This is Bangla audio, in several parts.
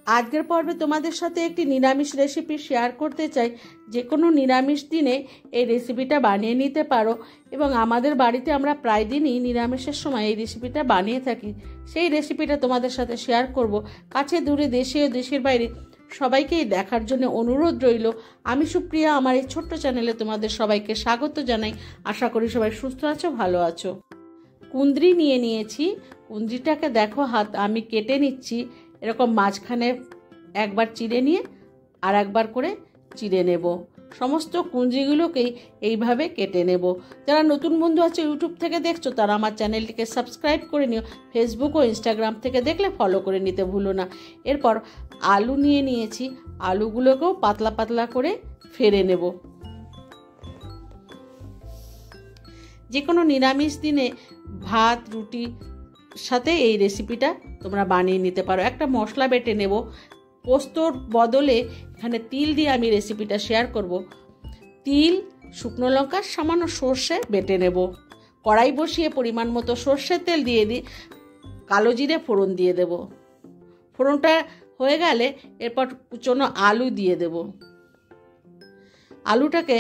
আজকের পর্বে তোমাদের সাথে একটি নিরামিষ রেসিপি শেয়ার করতে চাই। যে কোনো নিরামিষ দিনে এই রেসিপিটা বানিয়ে নিতে পারো এবং আমাদের বাড়িতে আমরা প্রায় দিনই নিরামিষের সময় এই রেসিপিটা বানিয়ে থাকি। সেই রেসিপিটা তোমাদের সাথে শেয়ার করব। কাছে দূরে দেশে ও দেশের বাইরে সবাইকেই দেখার জন্য অনুরোধ রইল। আমি সুপ্রিয়া, আমার এই ছোট্ট চ্যানেলে তোমাদের সবাইকে স্বাগত জানাই। আশা করি সবাই সুস্থ আছো, ভালো আছো। কুঁদরি নিয়ে নিয়েছি। কুঁদরিটাকে দেখো আমি কেটে নিচ্ছি। এরকম মাঝখানে একবার চিড়ে নিয়ে আর একবার করে চিড়ে নেব। সমস্ত কুঁদরিগুলোকেই এইভাবে কেটে নেব। যারা নতুন বন্ধু আছে ইউটিউব থেকে দেখছো তারা আমার চ্যানেলটিকে সাবস্ক্রাইব করে নিও। ফেসবুক ও ইনস্টাগ্রাম থেকে দেখলে ফলো করে নিতে ভুলো না। এরপর আলু নিয়ে নিয়েছি। আলুগুলোকেও পাতলা পাতলা করে ফেড়ে নেব। যে কোনো নিরামিষ দিনে ভাত রুটি সাথে এই রেসিপিটা তোমরা বানিয়ে নিতে পারো। একটা মশলা বেটে নেব। পোস্তর বদলে এখানে তিল দিয়ে আমি রেসিপিটা শেয়ার করব। তিল, শুকনো লঙ্কা, সামান্য সর্ষে বেটে নেব। কড়াই বসিয়ে পরিমাণ মতো সর্ষের তেল দিয়ে দিই। কালো জিরে ফোড়ন দিয়ে দেব। ফোড়নটা হয়ে গেলে এরপর কুচনো আলু দিয়ে দেব। আলুটাকে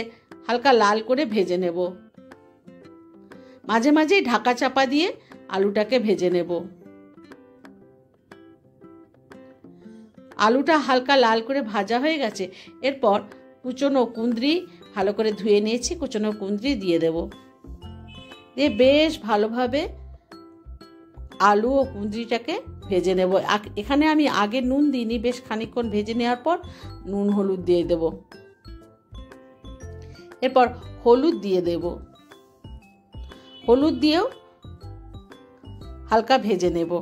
হালকা লাল করে ভেজে নেব। মাঝে মাঝেই ঢাকা চাপা দিয়ে আলুটাকে ভেজে নেব। আলুটা হালকা লাল করে ভাজা হয়ে গেছে। এরপর কুচনো কুঁদরি ভালো করে ধুয়ে নিয়েছি, কুচনো কুঁদরি দিয়ে দেব। দিয়ে বেশ ভালোভাবে আলু ও কুঁদরিটাকে ভেজে নেব। এখানে আমি আগে নুন দিইনি, বেশ খানিকক্ষণ ভেজে নেওয়ার পর নুন হলুদ দিয়ে দেব। এরপর হলুদ দিয়ে দেব। হলুদ দিয়েও হালকা ভেজে নেব।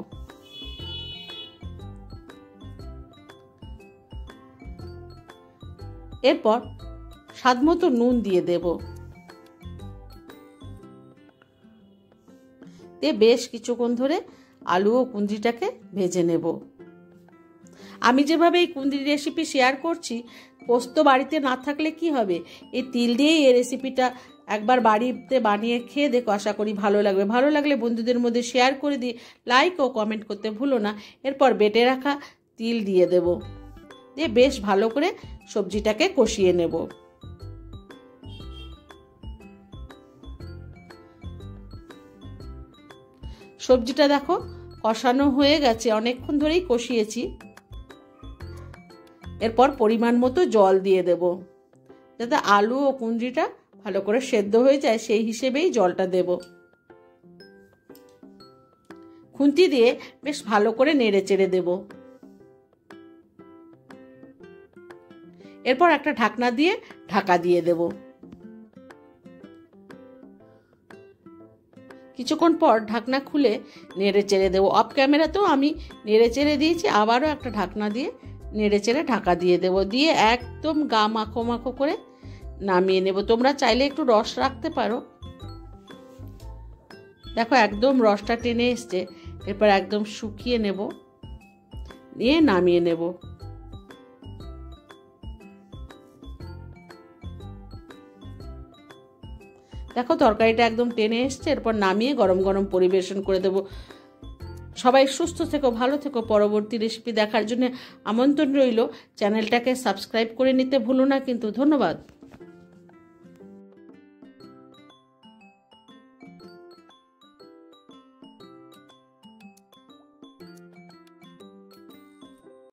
এরপর স্বাদমতো নুন দিয়ে দেব। দিয়ে বেশ কিছুক্ষণ ধরে আলু ও কুঁদরিটাকে ভেজে নেব। আমি যেভাবে এই কুঁদরি রেসিপি শেয়ার করছি, পোস্ত বাড়িতে না থাকলে কি হবে, এই তিল দিয়েই এই রেসিপিটা একবার বাড়িতে বানিয়ে খেয়ে দেখো। আশা করি ভালো লাগবে। ভালো লাগলে বন্ধুদের মধ্যে শেয়ার করে দিয়ে লাইক ও কমেন্ট করতে ভুলো না। এরপর বেটে রাখা তিল দিয়ে দেব। দিয়ে বেশ ভালো করে সবজিটাকে কষিয়ে নেব। সবজিটা দেখো কষানো হয়ে গেছে, অনেকক্ষণ ধরেই কষিয়েছি। এরপর পরিমাণ মতো জল দিয়ে দেব, যাতে আলু ও কুঁদরিটা ভালো করে সেদ্ধ হয়ে যায়, সেই হিসেবেই জলটা দেব। খুন্তি দিয়ে বেশ ভালো করে নেড়ে চেড়ে দেব। এরপর একটা ঢাকনা দিয়ে ঢাকা দিয়ে দেব। কিছুক্ষণ পর ঢাকনা খুলে নেড়ে চেড়ে দেবো। অফ ক্যামেরাতেও আমি নেড়ে চেড়ে দিয়েছি, আবারও একটা ঢাকনা দিয়ে নেড়ে চেড়ে ঢাকা দিয়ে দেব। দিয়ে একদম গা মাখো মাখো করে নামিয়ে নেব। তোমরা চাইলে একটু রস রাখতে পারো। দেখো একদম রসটা টেনে এসছে। এরপর একদম শুকিয়ে নেব, নিয়ে নামিয়ে নেব। দেখো তরকারিটা একদম টেনে এসছে। এরপর নামিয়ে গরম গরম পরিবেশন করে দেব। সবাই সুস্থ থেকো, ভালো থেকো। পরবর্তী রেসিপি দেখার জন্য আমন্ত্রণ রইল। চ্যানেলটাকে সাবস্ক্রাইব করে নিতে ভুলো না কিন্তু। ধন্যবাদ।